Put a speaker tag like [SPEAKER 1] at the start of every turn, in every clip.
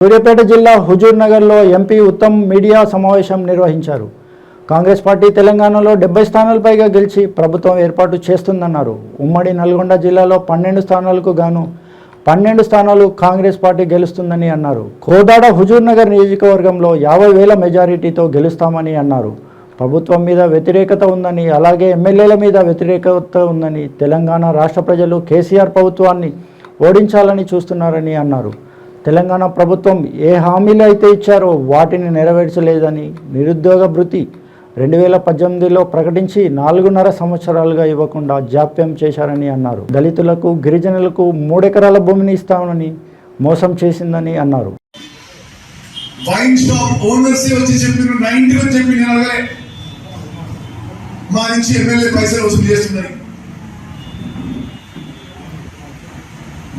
[SPEAKER 1] సూర్యాపేట జిల్లా హుజూర్ నగర్లో MP Uttam media సమావేశం నిర్వహించారు. కాంగ్రెస్ పార్టీ తెలంగాణలో 70 స్థానాలు పైగా గెలిచి ప్రభుత్వం ఏర్పాటు చేస్తుందన్నారు. ఉమ్మడి నల్గొండ జిల్లాలో 12 స్థానాలకు గాను 12 స్థానాలు కాంగ్రెస్ పార్టీ గెలుస్తుందని అన్నారు. కోదాడ హుజూర్ నగర్ నియోజకవర్గంలో 50,000 మెజారిటీతో గెలుస్తామని అన్నారు. ప్రభుత్వం మీద వ్యతిరేకత ఉందని, అలాగే ఎమ్మెల్యేల మీద వ్యతిరేకత ఉందని, తెలంగాణ రాష్ట్ర ప్రజలు కేసీఆర్ ప్రభుత్వాన్ని ఓడించాలని చూస్తున్నారని అన్నారు. తెలంగాణ ప్రభుత్వం ఏ హామీలు అయితే ఇచ్చారో వాటిని నెరవేర్చలేదని, నిరుద్యోగ భృతి 2018లో ప్రకటించి 4.5 సంవత్సరాలుగా ఇవ్వకుండా జాప్యం చేశారని అన్నారు. దళితులకు, గిరిజనులకు 3 ఎకరాల భూమిని ఇస్తామని మోసం చేసిందని అన్నారు.
[SPEAKER 2] వైన్ షాప్ ఓనర్స్ వచ్చి చెప్పిన 90 అని చెప్పి నేను మా నుంచి ఎమ్మెల్యే పైసలు వసూలు చేస్తున్నారు.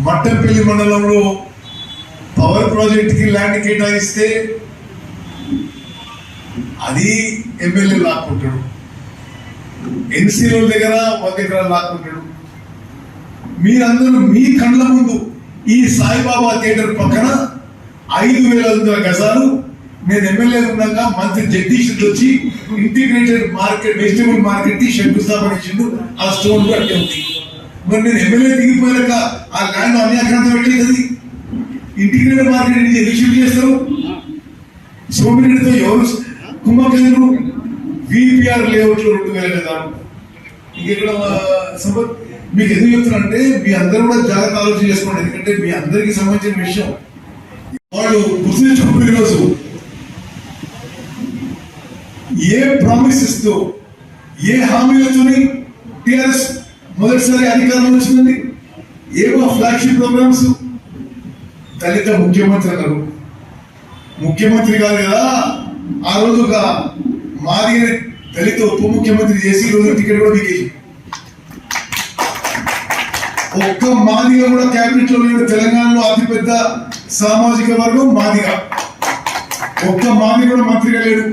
[SPEAKER 2] మట్టంపల్లి మండలంలో పవర్ ప్రాజెక్ట్ కి ల్యాండ్ కేటాయిస్తే అది ఎమ్మెల్యే లాక్కుంటాడు. ఎన్సీలో దగ్గర 100 ఎకరాలు లాక్కుంటాడు. మీరందరూ మీ కళ్ళ ముందు ఈ సాయిబాబా థియేటర్ పక్కన 5,100 గజాలు నేను ఎమ్మెల్యే ఉన్నాక మంత్రి జగదీష్ వచ్చి ఇంటిగ్రేటెడ్ మార్కెట్, వెజిటబుల్ మార్కెట్ కి శంకుస్థాపన ఇచ్చిండు. ఆ స్టోన్ అట్టే ఉంది. మరి నేను ఎమ్మెల్యే దిగిపోయాక ఆ ల్యాండ్ అన్యాక్రాంత పెట్టలేదు. ఇంటిగ్రేటెడ్ మార్కెట్ రిసీవ్ చేస్తారు. సోమిరెడ్డితో ఎవరు కుంభకేంద్రు విపిఆర్ లేఅవుట్ లో 2,000 గజాలు. ఇంకెక్కడ మీకు ఎందుకు చెప్తున్నారంటే మీ అందరూ కూడా జాగ్రత్త ఆలోచన చేసుకోండి. ఎందుకంటే మీ అందరికి సంబంధించిన విషయం. వాళ్ళు గుర్తు తెచ్చుకుంటున్న ఈరోజు ఏ ప్రామిస్ ఇస్తూ, ఏ హామీలతోని టిఆర్ఎస్ మొదటిసారి అధికారంలో వచ్చిందండి. ఏవో ఫ్లాగ్షిప్ ప్రోగ్రామ్స్. దళిత ముఖ్యమంత్రి అన్నారు. ముఖ్యమంత్రి కాదు కదా, ఆ రోజు ఒక మాది దళిత ఉప ముఖ్యమంత్రి చేసి ఈ రోజు టికెట్ కూడా మీకేసి ఒక్క మాదిగా కూడా క్యాబినెట్ లో లేడు. తెలంగాణలో అతిపెద్ద సామాజిక వర్గం మాదిగా. ఒక్క మాది కూడా మంత్రిగా లేడు.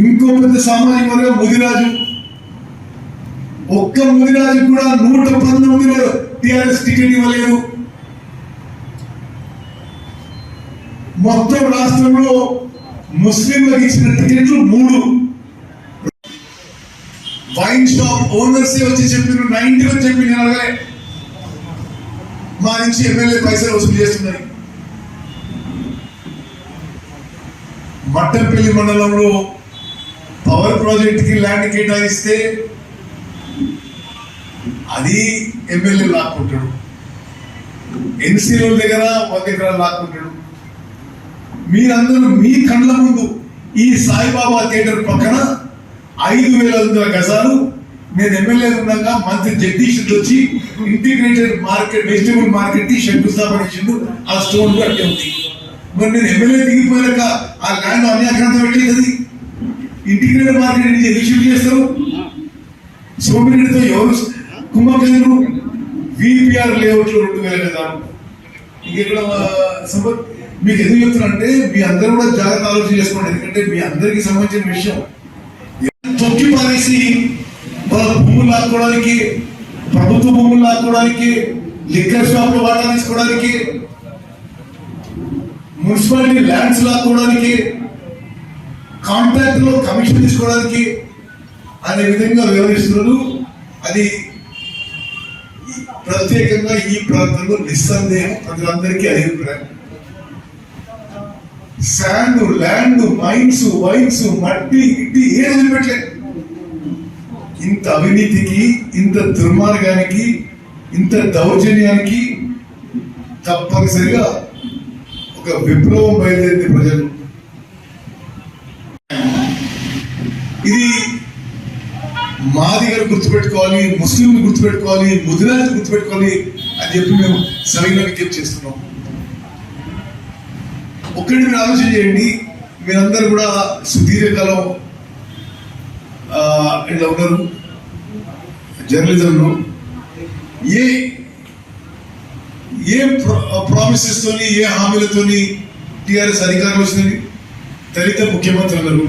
[SPEAKER 2] ఇంకో పెద్ద సామాజిక వర్గం ముదిరాజు. ఒక్క ముదిరాజు కూడా 119లో టిఆర్ఎస్ టికెట్ ఇవ్వలేదు. మొత్తం రాష్ట్రంలో ముస్లింలకు ఇచ్చిన టికెట్లు 3. వైన్ షాప్ ఓనర్స్ వచ్చి చెప్పిన 90 అని చెప్పి నేను మా నుంచి ఎమ్మెల్యే పైసలు వసూలు చేస్తున్నారు. మట్టంపల్లి మండలంలో పవర్ ప్రాజెక్ట్ కి ల్యాండ్ కేటాయిస్తే అది ఎమ్మెల్యే లాక్కుంటాడు. ఎన్సీలో దగ్గర 100 ఎకరాలు లాక్కుంటాడు. మీరందరూ మీ కళ్ళ ముందు ఈ సాయిబాబా థియేటర్ పక్కన 5,100 గజాలు నేను ఎమ్మెల్యే ఉన్నాక మంత్రి జగదీష్ వచ్చి ఇంటిగ్రేటెడ్ మార్కెట్, వెజిటబుల్ మార్కెట్ కి శంకుస్థాపన ఇచ్చిండు. ఆ స్టోన్ అట్టే ఉంది. మరి నేను ఎమ్మెల్యే దిగిపోయాక ఆ ల్యాండ్ అన్యాక్రాంత పెట్టలేదు. ఇంటిగ్రేటెడ్ మార్కెట్ రిసీవ్ చేస్తారు. సోమిరెడ్డితో ఎవరు కుంభకేంద్రు విపిఆర్ లేఅవుట్ లో 2,000 గజాలు. ఇంకెక్కడ మీకు ఎందుకు చెప్తున్నారంటే మీ అందరూ కూడా జాగ్రత్త ఆలోచన చేసుకోండి. ఎందుకంటే మీ అందరికి సంబంధించిన విషయం. తొక్కి పారేసి వాళ్ళ భూములు లాక్కోవడానికి, ప్రభుత్వ భూములు లాక్కోవడానికి, లిక్కర్ షాప్ లో వాటా తీసుకోవడానికి, మున్సిపాలిటీ ల్యాండ్స్ లాక్కోవడానికి, కాంట్రాక్ట్ లో కమిషన్ తీసుకోవడానికి అనే విధంగా వ్యవహరిస్తున్నారు. అది ప్రత్యేకంగా ఈ ప్రాంతంలో నిస్సందేహం ప్రజలందరికీ అభిప్రాయం. శాండ్, ల్యాండ్, మైన్స్, వైన్స్, మట్టి, ఇట్టి ఏది వదిలిపెట్టలేదు. ఇంత అవినీతికి, ఇంత దుర్మార్గానికి, ఇంత దౌర్జన్యానికి తప్పనిసరిగా ఒక విప్లవం బయలుదేరింది ప్రజలు. ఇది మాదిగలు గుర్తుపెట్టుకోవాలి, ముస్లింలు గుర్తుపెట్టుకోవాలి, ముదిరాజు గుర్తుపెట్టుకోవాలి అని చెప్పి మేము సరిగ్గా విజ్ఞప్తి చేస్తున్నాం. ఒక్కటి మీరు ఆలోచన చేయండి. మీరందరూ కూడా సుదీర్ఘకాలం ఇలా ఉన్నారు జర్నలిజంలో. ఏ ప్రామిసెస్ తోని, ఏ హామీలతోని టిఆర్ఎస్ అధికారం వచ్చింది. దళిత ముఖ్యమంత్రి అన్నారు.